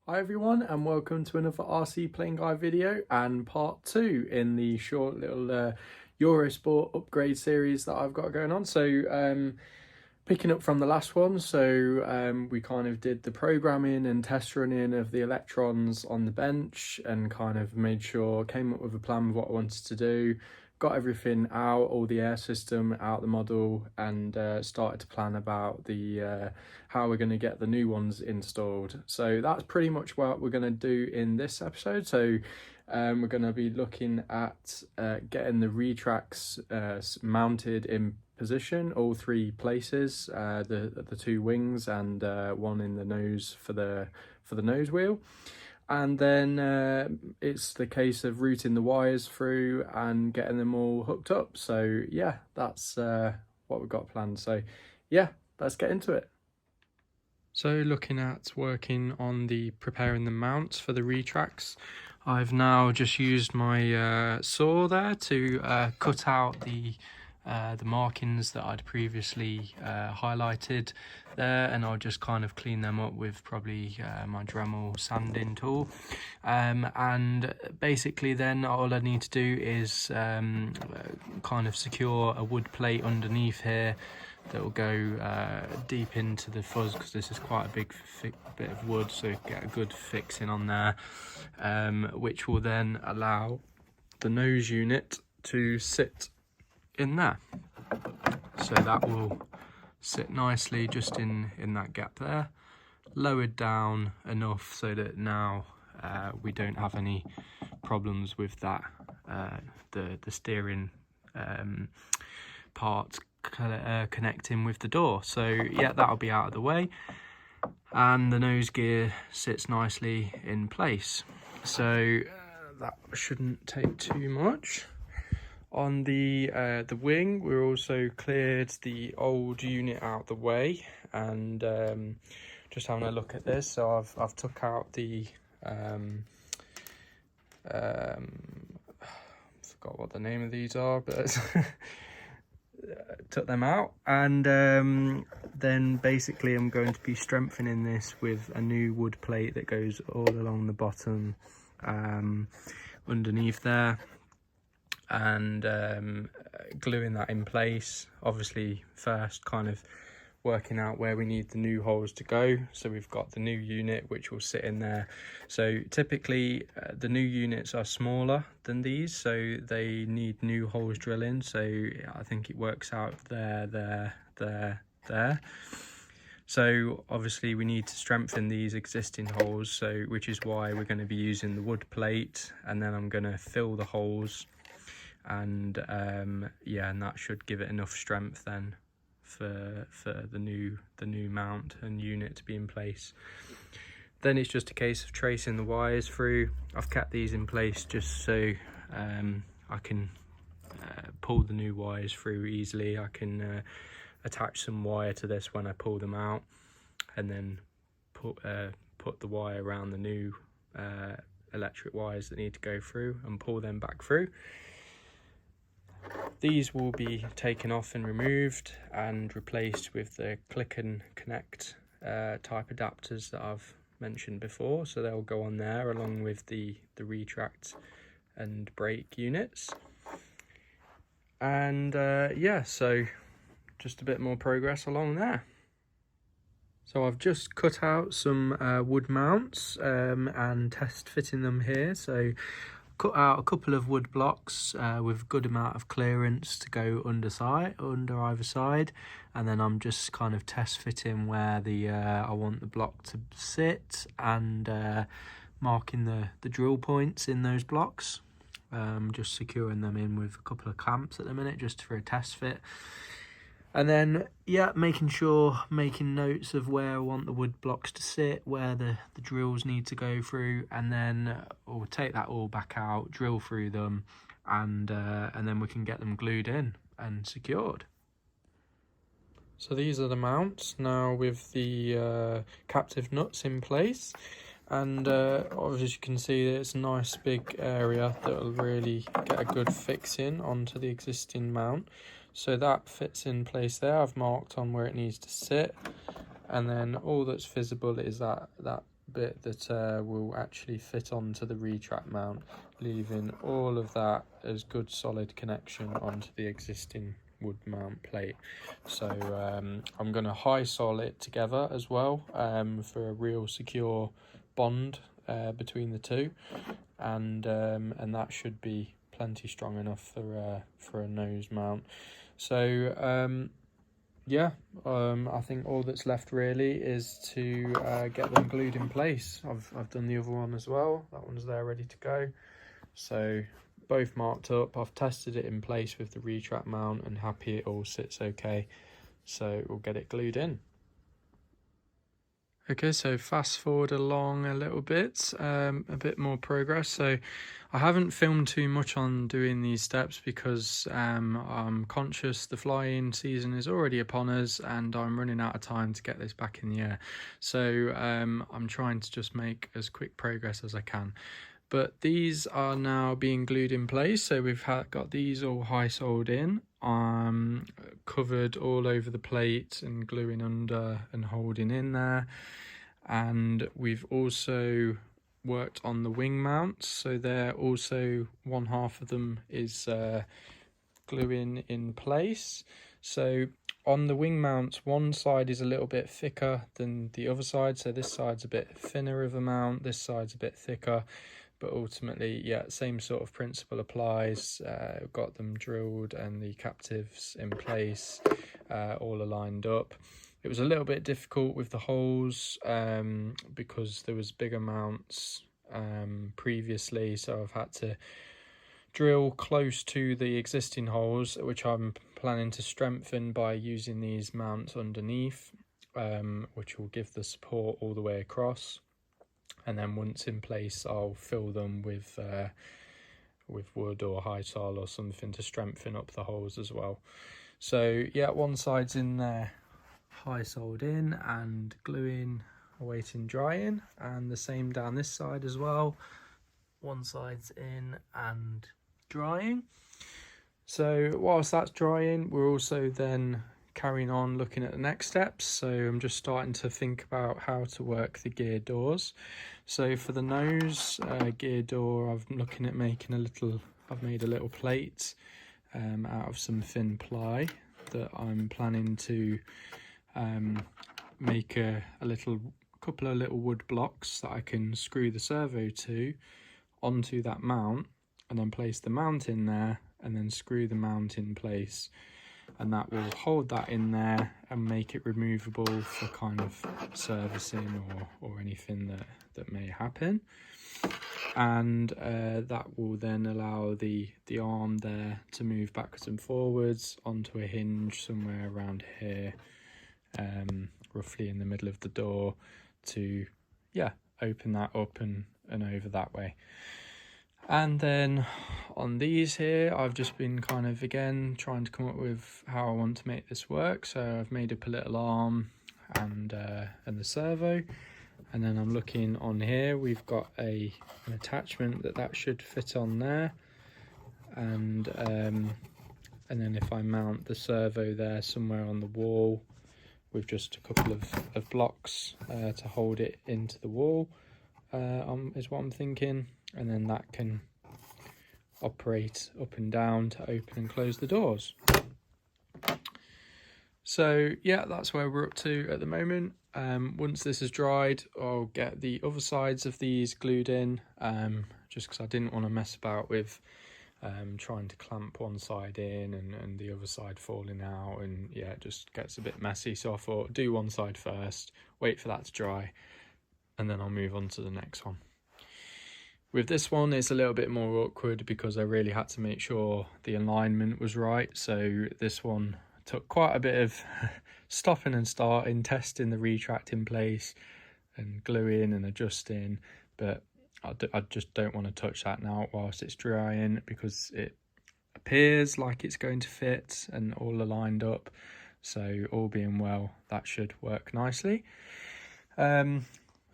Hi everyone, and welcome to another RC Playing Guide video and part 2 in the short little Eurosport upgrade series that I've got going on. So picking up from the last one, we kind of did the programming and test running of the Electrons on the bench and kind of made sure, came up with a plan of what I wanted to do, got everything out, all the air system out the model, and started to plan about the how we're going to get the new ones installed. So that's pretty much what we're going to do in this episode. So we're going to be looking at getting the retracts mounted in position, all three places, the two wings and one in the nose for the nose wheel. And then it's the case of routing the wires through and getting them all hooked up. So yeah, that's what we've got planned. So yeah, let's get into it. So looking at working on preparing the mounts for the retracts, I've now just used my saw there to cut out the markings that I'd previously highlighted there, and I'll just kind of clean them up with probably my Dremel sanding tool, and basically then all I need to do is kind of secure a wood plate underneath here that will go deep into the fuzz, because this is quite a big bit of wood, so get a good fixing on there, which will then allow the nose unit to sit in there. So that will sit nicely just in that gap there, lowered down enough so that now we don't have any problems with that, the steering part connecting with the door. So yeah, that'll be out of the way, and the nose gear sits nicely in place. So that shouldn't take too much. On the wing, we're also cleared the old unit out the way, and just having a look at this. So I've took out the forgot what the name of these are, but took them out, and then basically I'm going to be strengthening this with a new wood plate that goes all along the bottom underneath there, and gluing that in place. Obviously first kind of working out where we need the new holes to go. So we've got the new unit which will sit in there. So typically the new units are smaller than these, so they need new holes drilling. So I think it works out there. So obviously we need to strengthen these existing holes, so which is why we're going to be using the wood plate, and then I'm going to fill the holes, and yeah, and that should give it enough strength then for the new mount and unit to be in place. Then it's just a case of tracing the wires through. I've kept these in place just so I can pull the new wires through easily. I can attach some wire to this when I pull them out, and then put the wire around the new electric wires that need to go through and pull them back through. These will be taken off and removed and replaced with the click and connect type adapters that I've mentioned before. So they'll go on there along with the retract and brake units. And yeah, so just a bit more progress along there. So I've just cut out some wood mounts and test fitting them here. So cut out a couple of wood blocks with a good amount of clearance to go under either side, and then I'm just kind of test fitting where I want the block to sit, and marking the drill points in those blocks, just securing them in with a couple of clamps at the minute just for a test fit. And then, yeah, making notes of where I want the wood blocks to sit, where the drills need to go through, and then we'll take that all back out, drill through them, and then we can get them glued in and secured. So these are the mounts now with the captive nuts in place, and obviously you can see it's a nice big area that will really get a good fix in onto the existing mount. So that fits in place there. I've marked on where it needs to sit, and then all that's visible is that bit that will actually fit onto the retract mount, leaving all of that as good solid connection onto the existing wood mount plate. So I'm going to high sol it together as well for a real secure bond between the two, and that should be plenty strong enough for a nose mount. So yeah, I think all that's left really is to get them glued in place. I've done the other one as well. That one's there ready to go. So both marked up. I've tested it in place with the retract mount and happy it all sits okay. So we'll get it glued in. Okay, so fast forward along a little bit, a bit more progress. So I haven't filmed too much on doing these steps because I'm conscious the flying season is already upon us and I'm running out of time to get this back in the air. So I'm trying to just make as quick progress as I can. But these are now being glued in place. So we've got these all high soled in, covered all over the plate and gluing under and holding in there. And we've also worked on the wing mounts. So they're also, one half of them is gluing in place. So on the wing mounts, one side is a little bit thicker than the other side. So this side's a bit thinner of a mount, this side's a bit thicker. But ultimately, yeah, same sort of principle applies. Got them drilled and the captives in place, all aligned up. It was a little bit difficult with the holes because there was bigger mounts previously, so I've had to drill close to the existing holes, which I'm planning to strengthen by using these mounts underneath, which will give the support all the way across. And then once in place, I'll fill them with wood or high sol or something to strengthen up the holes as well. So yeah, one side's in there, high soled in and gluing, awaiting drying, and the same down this side as well. One side's in and drying. So whilst that's drying, we're also then carrying on looking at the next steps. So I'm just starting to think about how to work the gear doors. So for the nose gear door, I'm looking at making I've made a little plate out of some thin ply that I'm planning to make a couple of little wood blocks that I can screw the servo to onto that mount, and then place the mount in there and then screw the mount in place, and that will hold that in there and make it removable for kind of servicing or anything that may happen. And that will then allow the arm there to move backwards and forwards onto a hinge somewhere around here, roughly in the middle of the door, to open that up and over that way. And then on these here, I've just been kind of again trying to come up with how I want to make this work. So I've made up a little arm and the servo, and then I'm looking on here, we've got an attachment that should fit on there, and then if I mount the servo there somewhere on the wall with just a couple of blocks to hold it into the wall, is what I'm thinking. And then that can operate up and down to open and close the doors. So yeah, that's where we're up to at the moment. Once this is dried, I'll get the other sides of these glued in, just because I didn't want to mess about with trying to clamp one side in and the other side falling out, and yeah, it just gets a bit messy. So I thought, do one side first, wait for that to dry, and then I'll move on to the next one. With this one, it's a little bit more awkward because I really had to make sure the alignment was right. So this one took quite a bit of stopping and starting, testing the retract in place and gluing and adjusting. But I just don't want to touch that now whilst it's drying, because it appears like it's going to fit and all aligned up. So all being well, that should work nicely.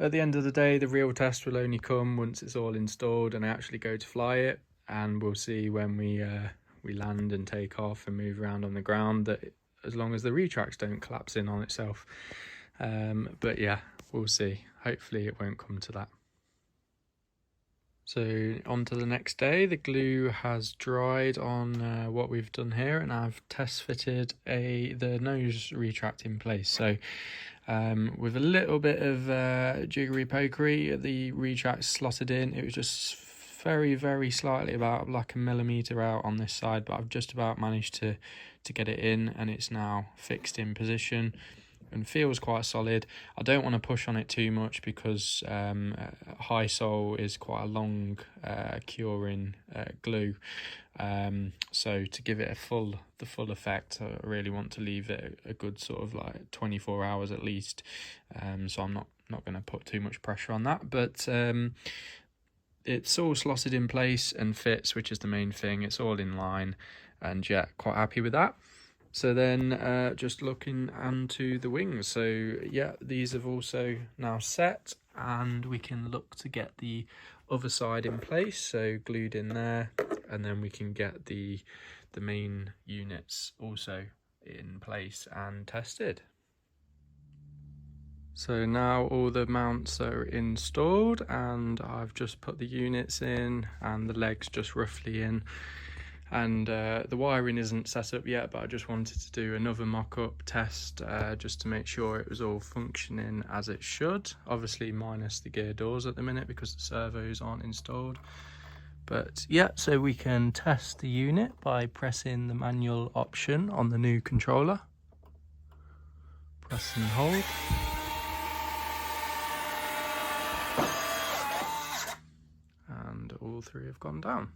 At the end of the day, the real test will only come once it's all installed and I actually go to fly it, and we'll see when we land and take off and move around on the ground, that as long as the retracts don't collapse in on itself. But yeah, we'll see. hopefully it won't come to that. So on to the next day. The glue has dried on what we've done here, and I've test fitted the nose retract in place. So with a little bit of jiggery pokery, the retract slotted in. It was just very slightly, about like a millimetre out on this side, but I've just about managed to get it in, and it's now fixed in position and feels quite solid. I don't want to push on it too much because high sol is quite a long curing glue, so to give it the full effect, I really want to leave it a good sort of like 24 hours at least, so I'm not going to put too much pressure on that, but it's all slotted in place and fits, which is the main thing. It's all in line, and yeah, quite happy with that. So then just looking onto the wings, so yeah, these have also now set, and we can look to get the other side in place, so glued in there, and then we can get the main units also in place and tested. So now all the mounts are installed, and I've just put the units in and the legs just roughly in. And the wiring isn't set up yet, but I just wanted to do another mock-up test just to make sure it was all functioning as it should. Obviously minus the gear doors at the minute because the servos aren't installed. But yeah, so we can test the unit by pressing the manual option on the new controller. Press and hold. And all three have gone down.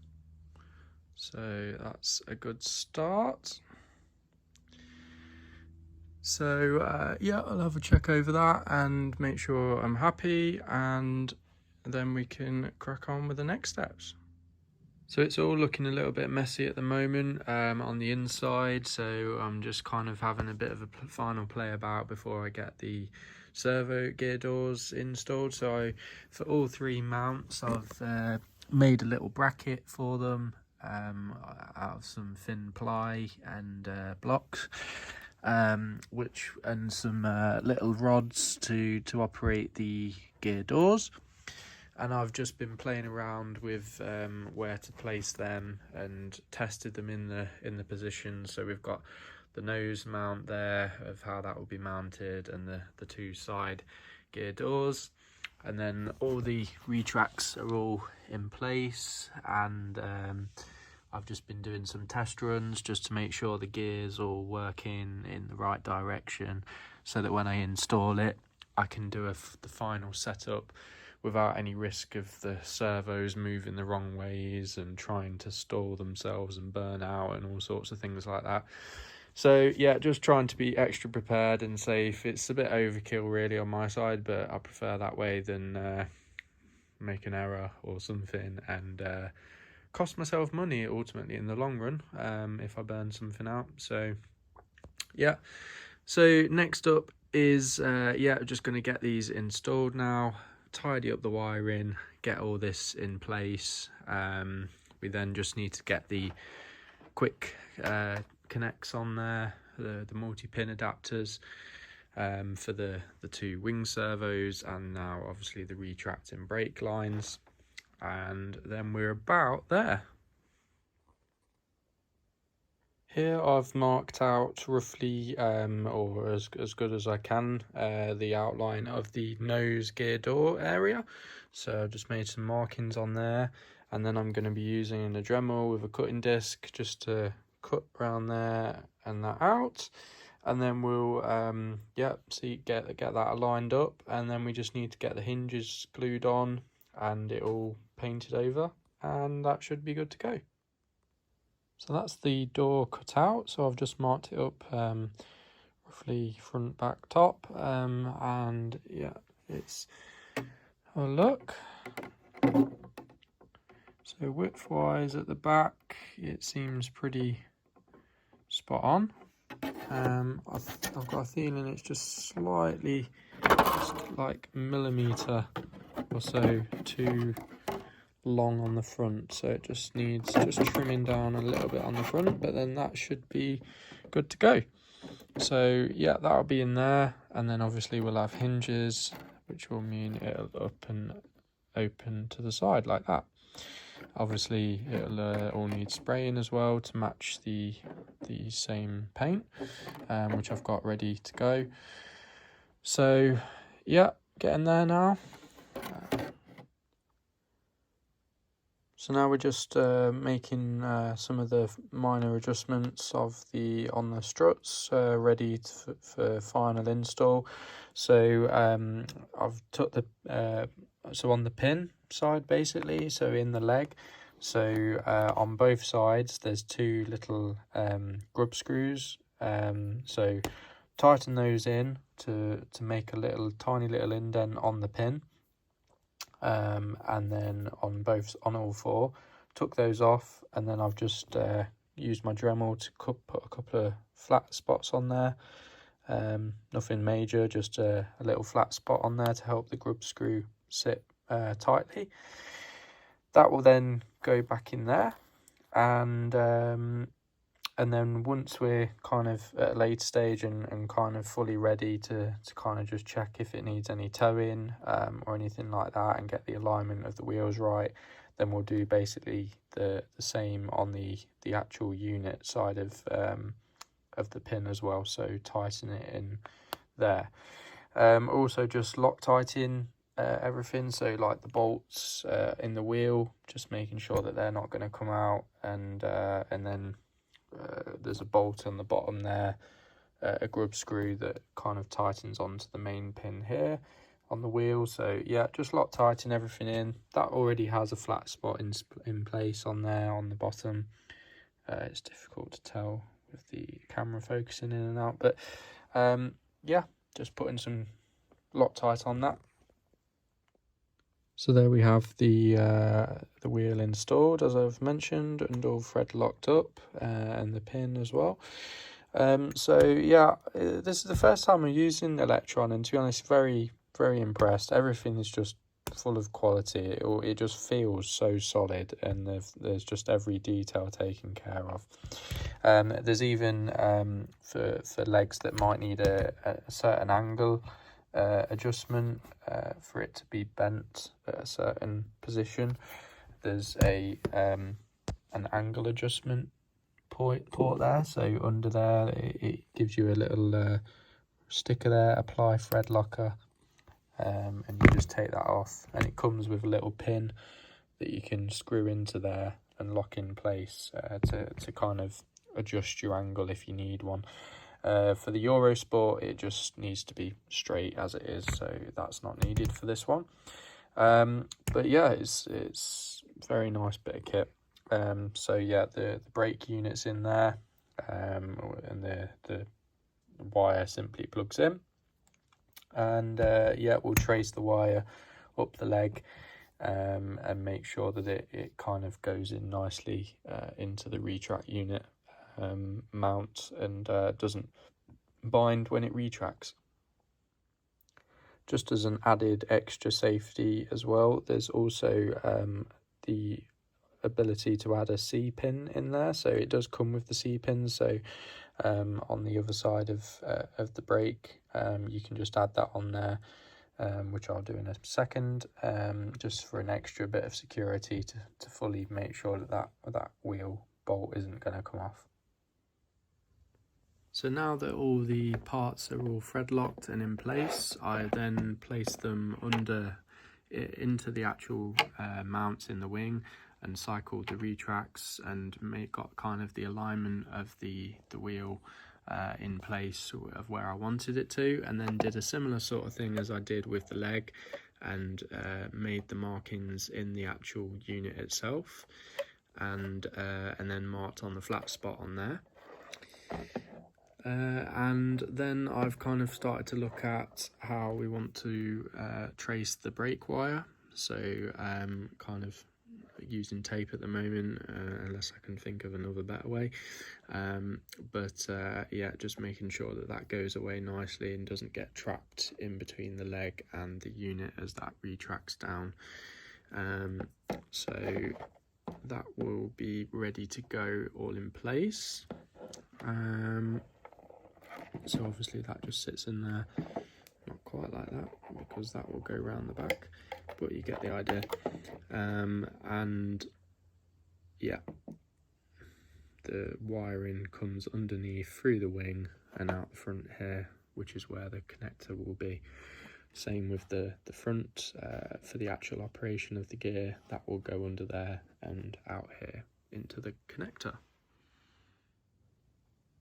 So that's a good start. So yeah, I'll have a check over that and make sure I'm happy, and then we can crack on with the next steps. So it's all looking a little bit messy at the moment on the inside, so I'm just kind of having a bit of a final play about before I get the servo gear doors installed. So for all three mounts, I've made a little bracket for them out of some thin ply and blocks, and some little rods to operate the gear doors. And I've just been playing around with where to place them and tested them in the position. So we've got the nose mount there of how that will be mounted, and the two side gear doors, and then all the retracts are all in place, and I've just been doing some test runs just to make sure the gears all working in the right direction, so that when I install it I can do the final setup without any risk of the servos moving the wrong ways and trying to stall themselves and burn out and all sorts of things like that. So yeah, just trying to be extra prepared and safe. It's a bit overkill really on my side, but I prefer that way than make an error or something and cost myself money ultimately in the long run if I burn something out. So yeah, so next up is yeah, just going to get these installed now, tidy up the wiring, get all this in place. We then just need to get the quick connects on there, the multi-pin adapters for the two wing servos, and now obviously the retracting brake lines, and then we're about there. Here I've marked out roughly, or as good as I can, the outline of the nose gear door area. So I've just made some markings on there, and then I'm going to be using a Dremel with a cutting disc just to cut around there and that out, and then we'll yeah, get that aligned up, and then we just need to get the hinges glued on and it all painted over, and that should be good to go. So that's the door cut out, so I've just marked it up roughly front, back, top, and yeah, it's a look. So width wise at the back it seems pretty spot on. I've got a feeling it's just slightly, just like a millimetre or so too long on the front, so it just needs trimming down a little bit on the front, but then that should be good to go. So yeah, that'll be in there, and then obviously we'll have hinges which will mean it'll up and open to the side like that. Obviously it'll all need spraying as well to match the same paint, which I've got ready to go. So yeah, getting there now. So now we're just making some of the minor adjustments of on the struts, ready for final install. So I've took the so on the pin side basically, so in the leg, so on both sides there's two little grub screws. So tighten those in to make a tiny little indent on the pin. And then on all four, took those off, and then I've just used my Dremel to put a couple of flat spots on there. Nothing major, just a little flat spot on there to help the grub screw sit tightly. That will then go back in there, and then once we're kind of at a late stage and kind of fully ready to kind of just check if it needs any towing or anything like that, and get the alignment of the wheels right, then we'll do basically the same on the actual unit side of the pin as well, so tighten it in there. Also just Loctiting everything, so like the bolts in the wheel, just making sure that they're not going to come out, and then there's a bolt on the bottom there, a grub screw that kind of tightens onto the main pin here on the wheel. So yeah, just Loctiting everything in. That already has a flat spot in place on there on the bottom. It's difficult to tell with the camera focusing in and out, but yeah, just putting some Loctite on that. So there we have the wheel installed, as I've mentioned, and all thread locked up, and the pin as well. So yeah, this is the first time I'm using Electron, and to be honest, very, very impressed. Everything is just full of quality. It just feels so solid, and there's just every detail taken care of. There's even for legs that might need a certain angle adjustment for it to be bent at a certain position. There's an angle adjustment port there, so under there it gives you a little sticker there, apply thread locker, and you just take that off, and it comes with a little pin that you can screw into there and lock in place to kind of adjust your angle if you need one. For the Eurosport, it just needs to be straight as it is, so that's not needed for this one. But yeah, it's very nice bit of kit. So yeah, the brake unit's in there, and the wire simply plugs in, and yeah, we'll trace the wire up the leg, and make sure that it kind of goes in nicely into the retract unit mount, and doesn't bind when it retracts. Just as an added extra safety as well, there's also the ability to add a C pin in there, so it does come with the C pins. So on the other side of the brake, you can just add that on there, which I'll do in a second, just for an extra bit of security to fully make sure that wheel bolt isn't going to come off. So now that all the parts are all thread locked and in place, I then place them into the actual mounts in the wing, and cycled the retracts and got kind of the alignment of the wheel in place of where I wanted it to, and then did a similar sort of thing as I did with the leg, and made the markings in the actual unit itself, and then marked on the flat spot on there. And then I've kind of started to look at how we want to trace the brake wire. So kind of using tape at the moment, unless I can think of another better way. But yeah, just making sure that goes away nicely and doesn't get trapped in between the leg and the unit as that retracts down. So that will be ready to go all in place. So obviously that just sits in there, not quite like that because that will go around the back, but you get the idea. And yeah, the wiring comes underneath through the wing and out the front here, which is where the connector will be. Same with the front, for the actual operation of the gear, that will go under there and out here into the connector.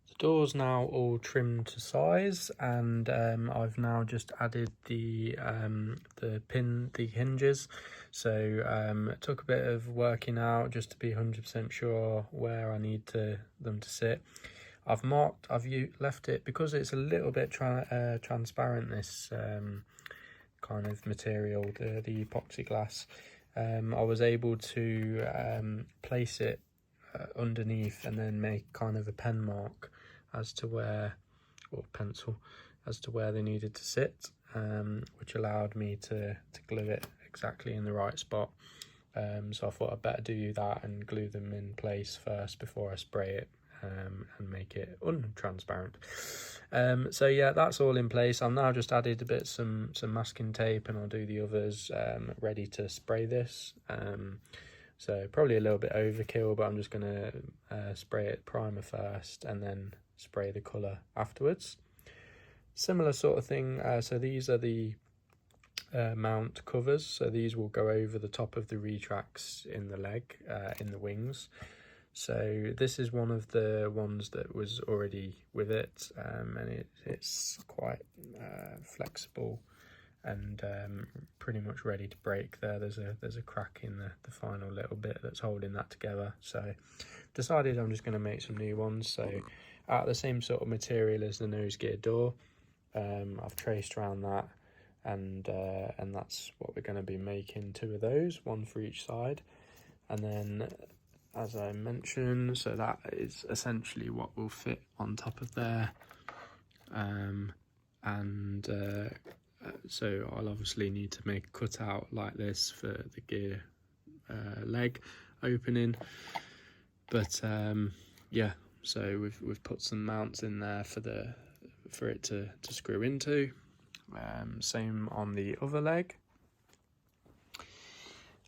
The door's now all trimmed to size, and I've now just added the hinges. So it took a bit of working out just to be 100% sure where I need them to sit. I've left it because it's a little bit transparent, this kind of material, the epoxy glass. I was able to place it underneath and then make kind of a pen mark as to where, or pencil, as to where they needed to sit, which allowed me to glue it exactly in the right spot. So I thought I'd better do that and glue them in place first before I spray it and make it untransparent. So yeah, that's all in place. I've now just added a bit some masking tape, and I'll do the others ready to spray this. So probably a little bit overkill, but I'm just going to spray it primer first and then spray the colour afterwards. Similar sort of thing. So these are the mount covers. So these will go over the top of the retracts in the leg, in the wings. So this is one of the ones that was already with it, and it's quite flexible and pretty much ready to break there. There's a crack in the final little bit that's holding that together. So decided I'm just going to make some new ones. So out of the same sort of material as the nose gear door, I've traced around that, and that's what we're going to be making, 2 of those, 1 for each side. And then, as I mentioned, so that is essentially what will fit on top of there. So I'll obviously need to make a cutout like this for the gear leg opening. But yeah, so we've put some mounts in there for it to screw into. Same on the other leg.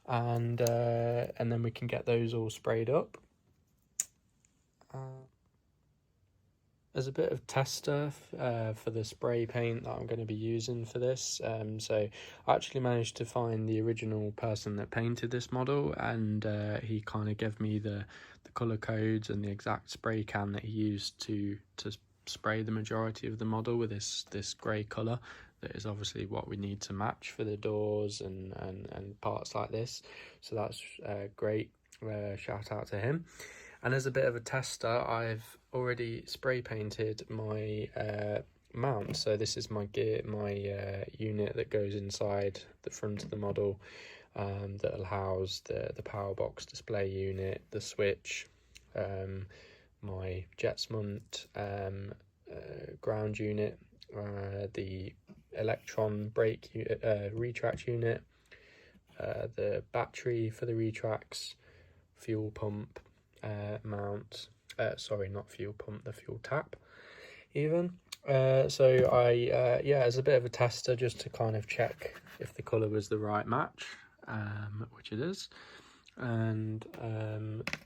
And then we can get those all sprayed up. As a bit of tester for the spray paint that I'm going to be using for this, so I actually managed to find the original person that painted this model, and he kind of gave me the colour codes and the exact spray can that he used to spray the majority of the model with this grey colour. That is obviously what we need to match for the doors and parts like this. So that's great. Shout out to him. And as a bit of a tester, I've already spray painted my mount. So this is my unit that goes inside the front of the model, that'll house the power box display unit, the switch, my Jetsmunt ground unit, the Electron brake retract unit, the battery for the retracts, fuel pump mount, sorry, not fuel pump, the fuel tap even. So I as a bit of a tester, just to kind of check if the colour was the right match, which it is, and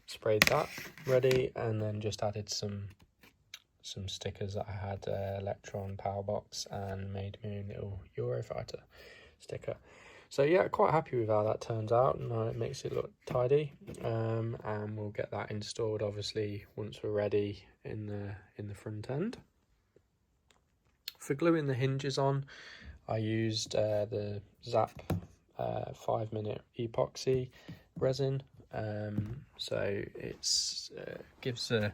sprayed that ready, and then just added some stickers that I had, Electron power box, and made my own little Eurofighter sticker. So yeah, quite happy with how that turns out, and it makes it look tidy. And we'll get that installed obviously once we're ready in the front end. For gluing the hinges on, I used the Zap 5-minute epoxy resin. So it's gives a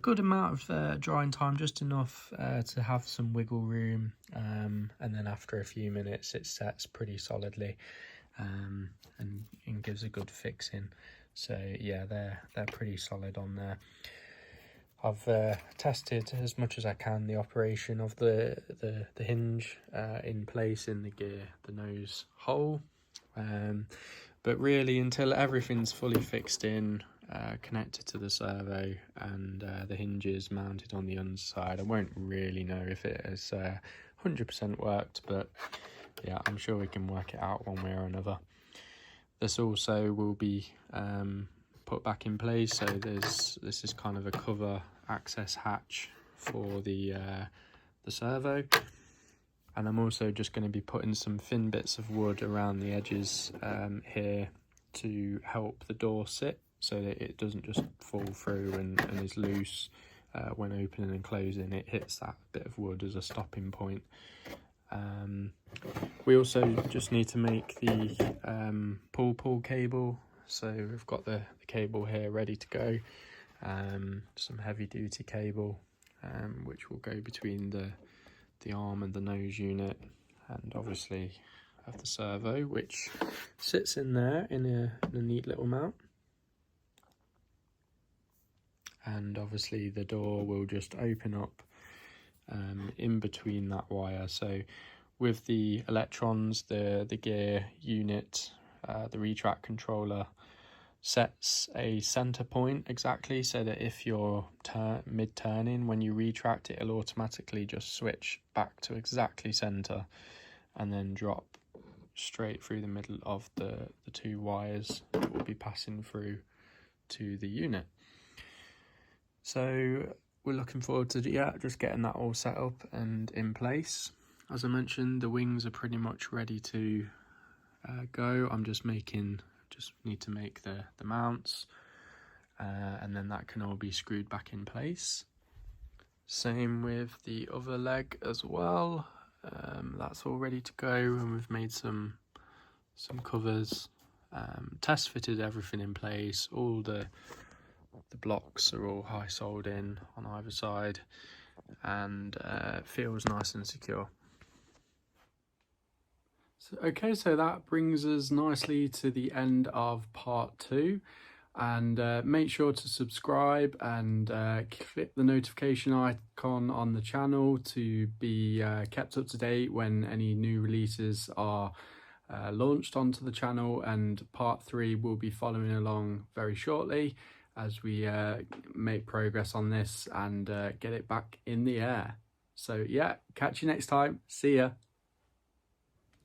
good amount of drying time, just enough to have some wiggle room, and then after a few minutes it sets pretty solidly, and gives a good fixing. So yeah, they're pretty solid on there. I've tested as much as I can the operation of the hinge in place in the gear, the nose hole, but really until everything's fully fixed in, connected to the servo, and the hinges mounted on the underside, I won't really know if it has 100% worked, but yeah, I'm sure we can work it out one way or another. This also will be put back in place, so this is kind of a cover access hatch for the servo, and I'm also just going to be putting some thin bits of wood around the edges here to help the door sit, so that it doesn't just fall through and is loose when opening and closing. It hits that bit of wood as a stopping point. We also just need to make the pull cable, so we've got the cable here ready to go, some heavy duty cable which will go between the arm and the nose unit, and obviously have the servo which sits in there in a neat little mount, and obviously the door will just open up in between that wire. So with the Electrons, the gear unit, the retract controller sets a center point exactly, so that if you're mid-turning, when you retract, it'll automatically just switch back to exactly center and then drop straight through the middle of the two wires that will be passing through to the unit. So we're looking forward to just getting that all set up and in place. As I mentioned, the wings are pretty much ready to go. I'm just need to make the mounts, and then that can all be screwed back in place. Same with the other leg as well. That's all ready to go, and we've made some covers, test fitted everything in place. All the blocks are all high soled in on either side, and feels nice and secure. Okay, so that brings us nicely to the end of part 2, and make sure to subscribe and click the notification icon on the channel to be kept up to date when any new releases are launched onto the channel, and part 3 will be following along very shortly as we make progress on this and get it back in the air. So yeah, catch you next time. See ya.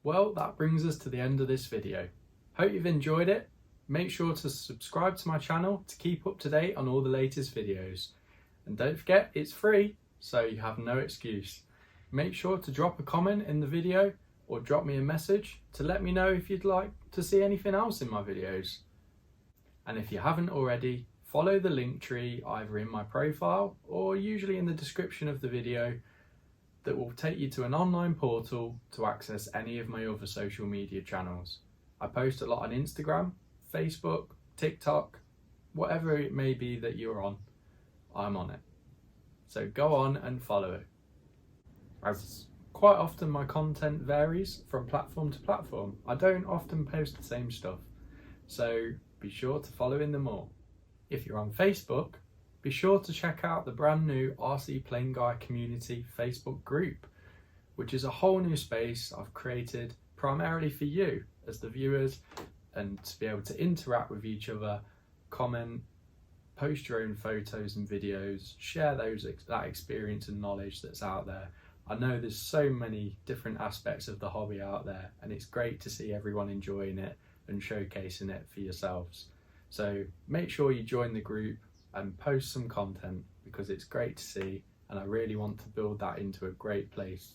Well, that brings us to the end of this video. Hope you've enjoyed it. Make sure to subscribe to my channel to keep up to date on all the latest videos. And don't forget, it's free, so you have no excuse. Make sure to drop a comment in the video or drop me a message to let me know if you'd like to see anything else in my videos. And if you haven't already, follow the link tree either in my profile or usually in the description of the video, that will take you to an online portal to access any of my other social media channels. I post a lot on Instagram, Facebook, TikTok, whatever it may be that you're on, I'm on it. So go on and follow it. As quite often my content varies from platform to platform. I don't often post the same stuff, so be sure to follow in them all. If you're on Facebook, be sure to check out the brand new RC Plane Guy Community Facebook group, which is a whole new space I've created primarily for you as the viewers, and to be able to interact with each other, comment, post your own photos and videos, share that experience and knowledge that's out there. I know there's so many different aspects of the hobby out there, and it's great to see everyone enjoying it and showcasing it for yourselves. So make sure you join the group and post some content, because it's great to see, and I really want to build that into a great place